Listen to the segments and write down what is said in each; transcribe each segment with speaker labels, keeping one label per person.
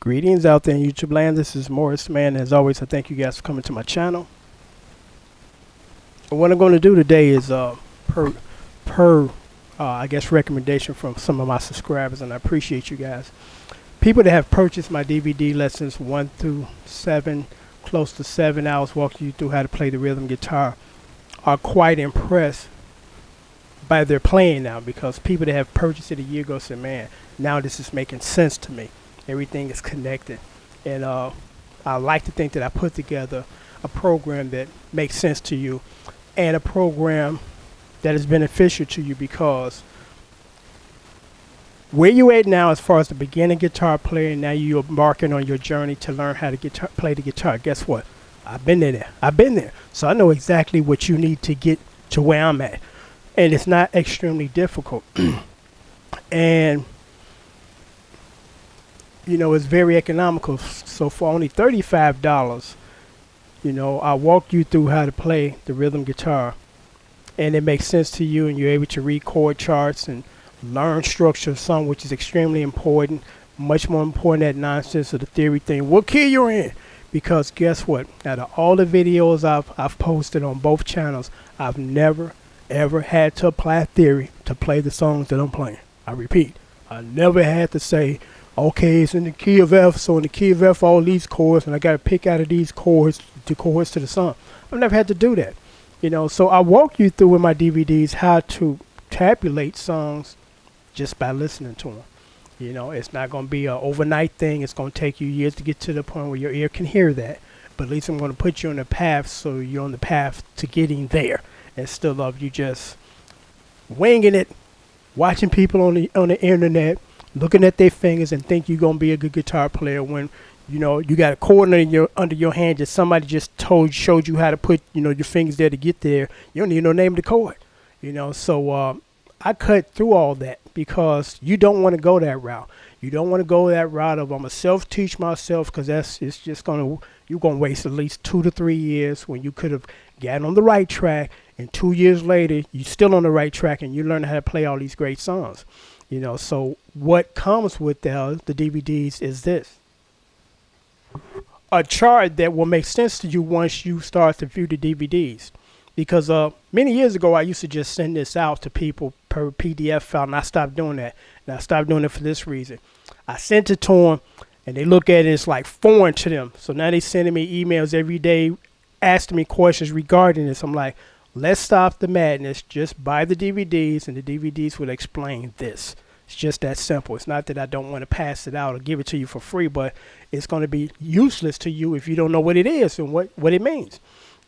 Speaker 1: Greetings out there in YouTube land. This is Morris Man. As always, I thank you guys for coming to my channel. What I'm going to do today is per I guess recommendation from some of my subscribers, and I appreciate you guys. People that have purchased my DVD lessons 1 through 7, close to 7 hours walking you through how to play the rhythm guitar, are quite impressed by their playing now, because people that have purchased it a year ago said, man, now this is making sense to me. Everything is connected, and I like to think that I put together a program that makes sense to you, and a program that is beneficial to you, because where you at now as far as the beginning guitar player, now you're embarking on your journey to learn how to play the guitar. Guess what? I've been there. So I know exactly what you need to get to where I'm at, and it's not extremely difficult. And you know, it's very economical. So for only $35, you know, I'll walk you through how to play the rhythm guitar, and it makes sense to you, and you're able to read chord charts and learn structure of song, which is extremely important, much more important than that nonsense of the theory thing. What key you're in? Because guess what? Out of all the videos I've posted on both channels, I've never ever had to apply theory to play the songs that I'm playing. I repeat, I never had to say, okay, it's in the key of F, so in the key of F, all these chords, and I got to pick out of these chords the chords to the song. I've never had to do that, you know. So I walk you through in my DVDs how to tabulate songs just by listening to them. You know, it's not going to be an overnight thing. It's going to take you years to get to the point where your ear can hear that. But at least I'm going to put you on the path, so you're on the path to getting there, instead of you just winging it, watching people on the internet, looking at their fingers and think you're going to be a good guitar player, when, you know, you got a chord under your hand that somebody just showed you how to put, you know, your fingers there to get there. You don't even know the name of the chord, you know. So I cut through all that, because you don't want to go that route. You don't want to go that route of, I'm going to self-teach myself, because it's just going to, you're going to waste at least 2 to 3 years when you could have gotten on the right track, and 2 years later, you're still on the right track and you learn how to play all these great songs. You know, so what comes with the DVDs is this: a chart that will make sense to you once you start to view the DVDs. Because many years ago, I used to just send this out to people per PDF file, and I stopped doing that. And I stopped doing it for this reason. I sent it to them, and they look at it, it's like foreign to them. So now they're sending me emails every day asking me questions regarding this. I'm like, let's stop the madness. Just buy the DVDs, and the DVDs will explain this. It's just that simple. It's not that I don't want to pass it out or give it to you for free, but it's going to be useless to you if you don't know what it is and what it means.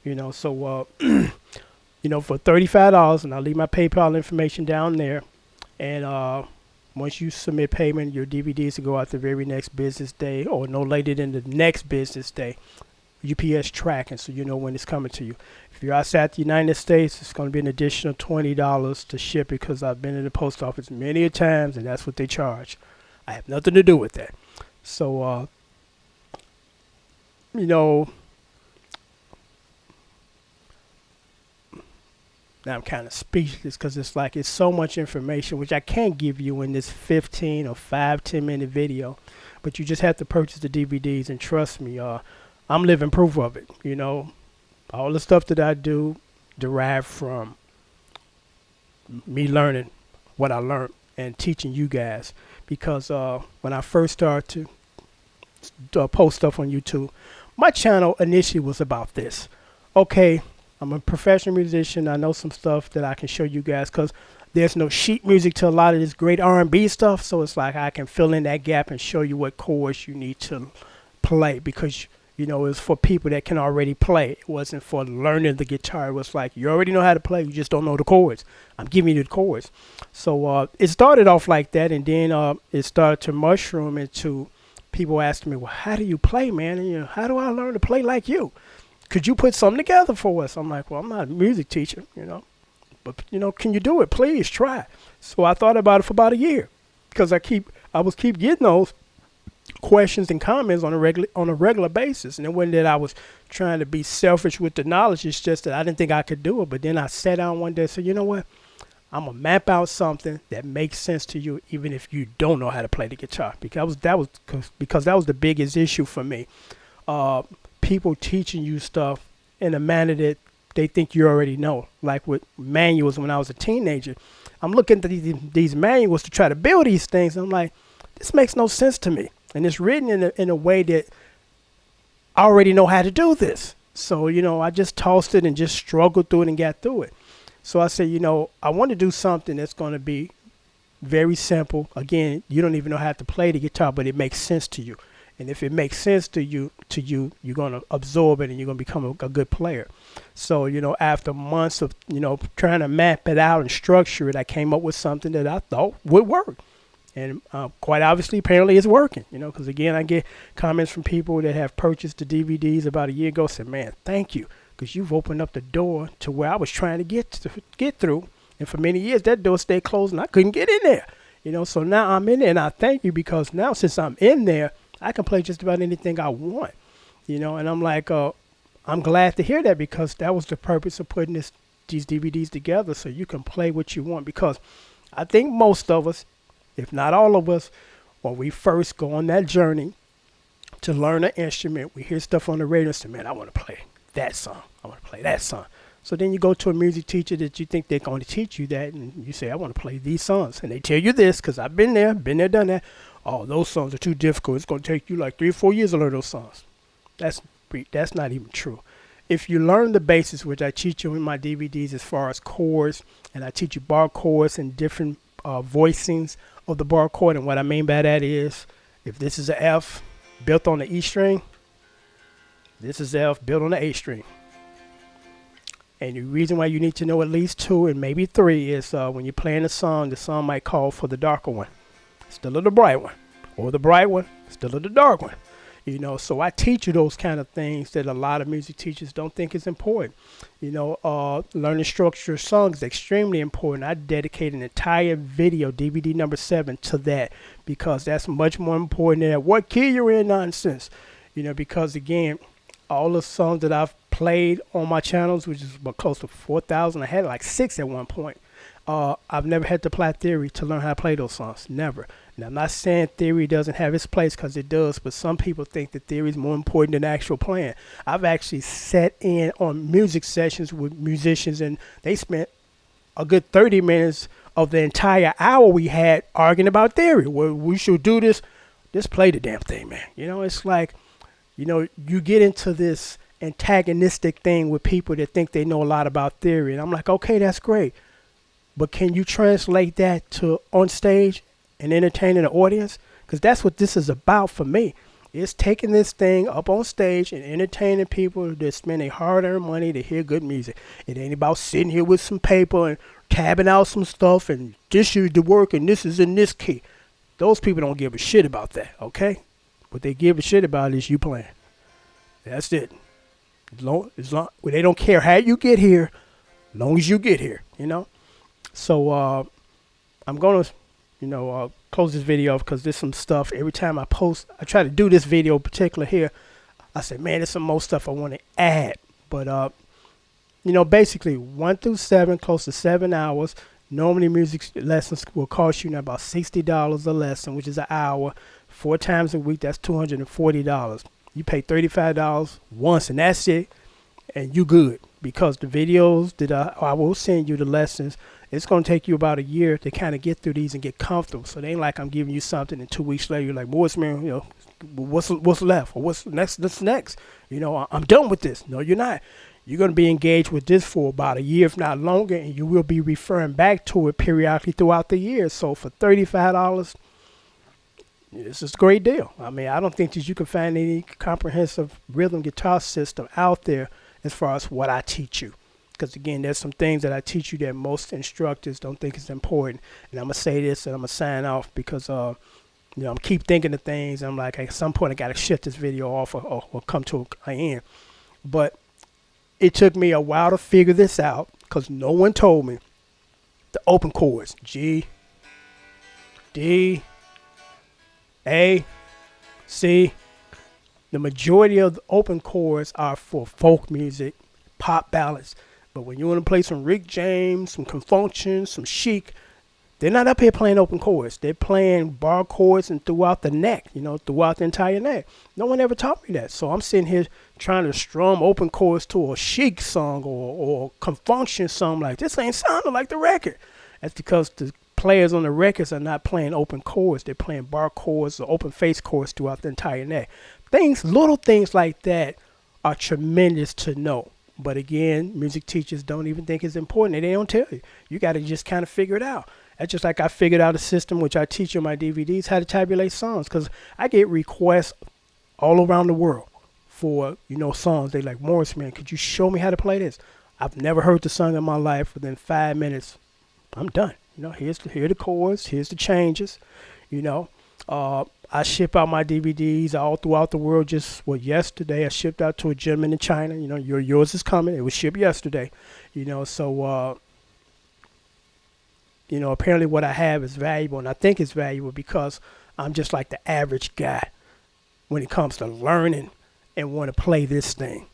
Speaker 1: You know, so, you know, for $35, and I'll leave my PayPal information down there. And once you submit payment, your DVDs will go out the very next business day, or no later than the next business day. UPS tracking, so you know when it's coming to you. If you're outside the United States, it's going to be an additional $20 to ship, because I've been in the post office many a times, and that's what they charge. I have nothing to do with that. So, you know, now I'm kind of speechless, because it's like, it's so much information which I can't give you in this 15 or 5-10 minute video, but you just have to purchase the DVDs, and trust me, I'm living proof of it. You know, all the stuff that I do derived from me learning what I learned and teaching you guys. Because when I first started to post stuff on YouTube, my channel initially was about this. Okay, I'm a professional musician. I know some stuff that I can show you guys, because there's no sheet music to a lot of this great R&B stuff. So it's like I can fill in that gap and show you what chords you need to play, because you know, it's for people that can already play. It wasn't for learning the guitar. It was like, you already know how to play, you just don't know the chords. I'm giving you the chords. So it started off like that, and then it started to mushroom into people asking me, well, how do you play, man? And, you know, how do I learn to play like you? Could you put something together for us? I'm like, well, I'm not a music teacher, you know, but, you know, can you do it? Please try. So I thought about it for about a year, because I was keep getting those questions and comments on a regular basis. And it wasn't that I was trying to be selfish with the knowledge. It's just that I didn't think I could do it. But then I sat down one day and said, you know what? I'm gonna map out something that makes sense to you, even if you don't know how to play the guitar. Because that was the biggest issue for me. Uh, People teaching you stuff in a manner that they think you already know. Like with manuals when I was a teenager, I'm looking at these manuals to try to build these things. And I'm like, this makes no sense to me. And it's written in a way that I already know how to do this. So, I just tossed it and just struggled through it and got through it. So I said, I want to do something that's going to be very simple. Again, you don't even know how to play the guitar, but it makes sense to you. And if it makes sense to you, you're going to absorb it and you're going to become a good player. So, after months of, trying to map it out and structure it, I came up with something that I thought would work. And quite obviously, apparently it's working, because again, I get comments from people that have purchased the DVDs about a year ago, said, man, thank you, because you've opened up the door to where I was trying to get through. And for many years, that door stayed closed and I couldn't get in there, so now I'm in there and I thank you, because now since I'm in there, I can play just about anything I want, and I'm like, I'm glad to hear that, because that was the purpose of putting these DVDs together, so you can play what you want. Because I think most of us, if not all of us, when we first go on that journey to learn an instrument, we hear stuff on the radio and say, man, I want to play that song. I want to play that song. So then you go to a music teacher that you think they're going to teach you that, and you say, I want to play these songs. And they tell you this, because I've been there, done that. Oh, those songs are too difficult. It's going to take you like 3 or 4 years to learn those songs. That's not even true. If you learn the basics, which I teach you in my DVDs as far as chords, and I teach you bar chords and different voicings of the bar chord, and what I mean by that is, if this is an F built on the E string, this is F built on the A string. And the reason why you need to know at least 2 and maybe 3 is when you're playing a song, the song might call for the darker one, still of the bright one, or the bright one, still of the dark one. So I teach you those kind of things that a lot of music teachers don't think is important. Learning structure of songs is extremely important. I dedicate an entire video, DVD number 7, to that, because that's much more important than what key you're in nonsense. Because again, all the songs that I've played on my channels, which is about close to 4,000, I had like 6 at one point. I've never had to apply theory to learn how to play those songs. Never. Now, I'm not saying theory doesn't have its place, because it does, but some people think that theory is more important than actual playing. I've actually sat in on music sessions with musicians, and they spent a good 30 minutes of the entire hour we had arguing about theory. Well, we should do this. Just play the damn thing, man. It's like, you get into this antagonistic thing with people that think they know a lot about theory. And I'm like, okay, that's great. But can you translate that to on stage and entertaining the audience? Because that's what this is about for me. It's taking this thing up on stage and entertaining people that spend their hard-earned money to hear good music. It ain't about sitting here with some paper and tabbing out some stuff and this is the work and this is in this key. Those people don't give a shit about that, okay? What they give a shit about is you playing. That's it. As long, they don't care how you get here, as long as you get here, So I'm going to, close this video because there's some stuff. Every time I post, I try to do this video in particular here. I say, man, there's some more stuff I want to add. But, basically 1 through 7, close to 7 hours. Normally music lessons will cost you about $60 a lesson, which is an hour. 4 times a week, that's $240. You pay $35 once and that's it. And you good, because the videos that I will send you, the lessons, it's going to take you about a year to kind of get through these and get comfortable. So it ain't like I'm giving you something and 2 weeks later you're like, boys, man, what's left or what's next? I'm done with this. No, you're not. You're going to be engaged with this for about a year, if not longer, and you will be referring back to it periodically throughout the year. So for $35, this is a great deal. I mean, I don't think that you can find any comprehensive rhythm guitar system out there as far as what I teach you. Because, again, there's some things that I teach you that most instructors don't think is important. And I'm going to say this and I'm going to sign off because, I'm keep thinking of things. And I'm like, at some point, I got to shut this video off or come to an end. But it took me a while to figure this out because no one told me the open chords, G, D, A, C. The majority of the open chords are for folk music, pop ballads. But when you want to play some Rick James, some Confunction, some Chic, they're not up here playing open chords. They're playing bar chords and throughout the neck, throughout the entire neck. No one ever taught me that. So I'm sitting here trying to strum open chords to a Chic song or Confunction song like this ain't sounding like the record. That's because the players on the records are not playing open chords. They're playing bar chords or open face chords throughout the entire neck. Little things like that are tremendous to know. But again, music teachers don't even think it's important. They don't tell you. You got to just kind of figure it out. That's just like I figured out a system, which I teach on my DVDs, how to tabulate songs. Because I get requests all around the world for, songs. They like, Morris, man, could you show me how to play this? I've never heard the song in my life. Within 5 minutes, I'm done. Here are the chords. Here's the changes. I ship out my DVDs all throughout the world. Yesterday I shipped out to a gentleman in China. Yours is coming. It was shipped yesterday. So apparently what I have is valuable, and I think it's valuable because I'm just like the average guy when it comes to learning and want to play this thing.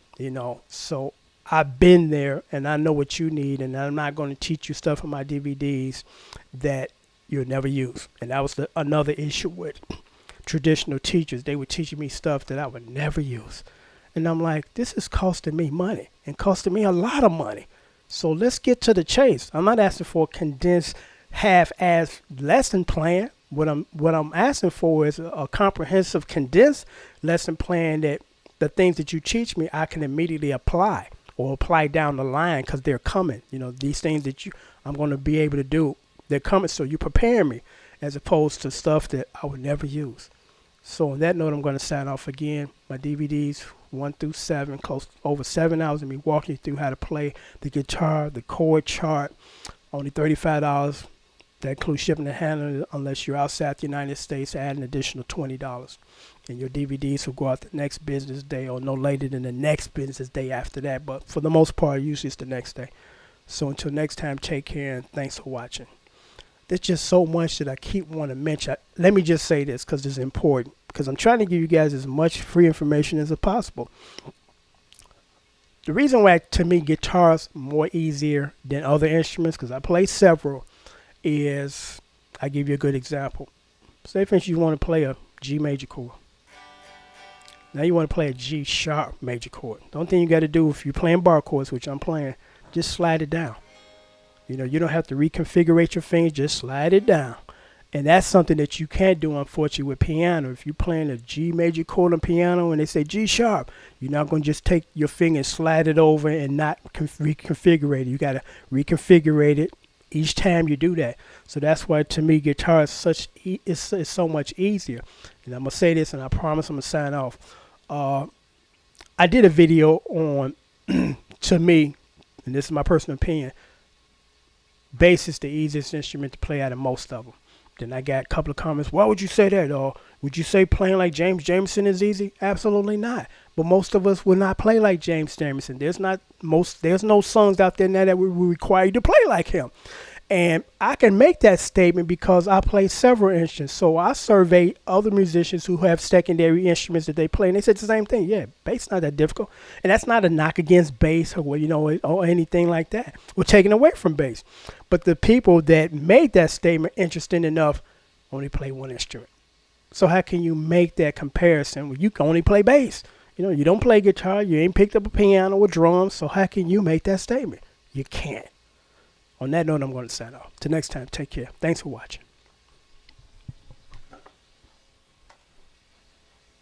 Speaker 1: So I've been there, and I know what you need, and I'm not going to teach you stuff on my DVDs that you'll never use. And that was another issue with traditional teachers. They were teaching me stuff that I would never use. And I'm like, this is costing me money and costing me a lot of money. So let's get to the chase. I'm not asking for a condensed half-ass lesson plan. What I'm asking for is a comprehensive condensed lesson plan that the things that you teach me, I can immediately apply or apply down the line because they're coming. These things that I'm going to be able to do, they're coming. So you prepare me as opposed to stuff that I would never use. So on that note, I'm going to sign off again. My DVDs 1 through 7, close over 7 hours of me walking you through how to play the guitar, the chord chart. Only $35. That includes shipping and handling unless you're outside the United States. Add an additional $20. And your DVDs will go out the next business day or no later than the next business day after that. But for the most part, usually it's the next day. So until next time, take care and thanks for watching. There's just so much that I keep wanting to mention. Let me just say this because it's important. Because I'm trying to give you guys as much free information as possible. The reason why, to me, guitar's more easier than other instruments, because I play several, is I give you a good example. Say, for instance, you want to play a G major chord. Now you want to play a G sharp major chord. The only thing you got to do if you're playing bar chords, which I'm playing, just slide it down. You don't have to reconfigure your fingers, just slide it down. And that's something that you can't do, unfortunately, with piano. If you're playing a G major chord on piano and they say G sharp, you're not going to just take your finger and slide it over and not reconfigure it. You got to reconfigure it each time you do that. So that's why, to me, guitar is is so much easier. And I'm going to say this, and I promise I'm going to sign off. I did a video on, to me, and this is my personal opinion, bass is the easiest instrument to play out of most of them. Then I got a couple of comments. Why would you say that? Or would you say playing like James Jamerson is easy? Absolutely not. But most of us will not play like James Jamerson. There's no songs out there now that will require you to play like him. And I can make that statement because I play several instruments. So I survey other musicians who have secondary instruments that they play, and they said the same thing. Yeah, bass not that difficult. And that's not a knock against bass or anything like that. We're taking away from bass. But the people that made that statement interesting enough only play one instrument. So how can you make that comparison when you can only play bass? You don't play guitar. You ain't picked up a piano or drums. So how can you make that statement? You can't. On that note, I'm going to sign off. Till next time, take care. Thanks for watching.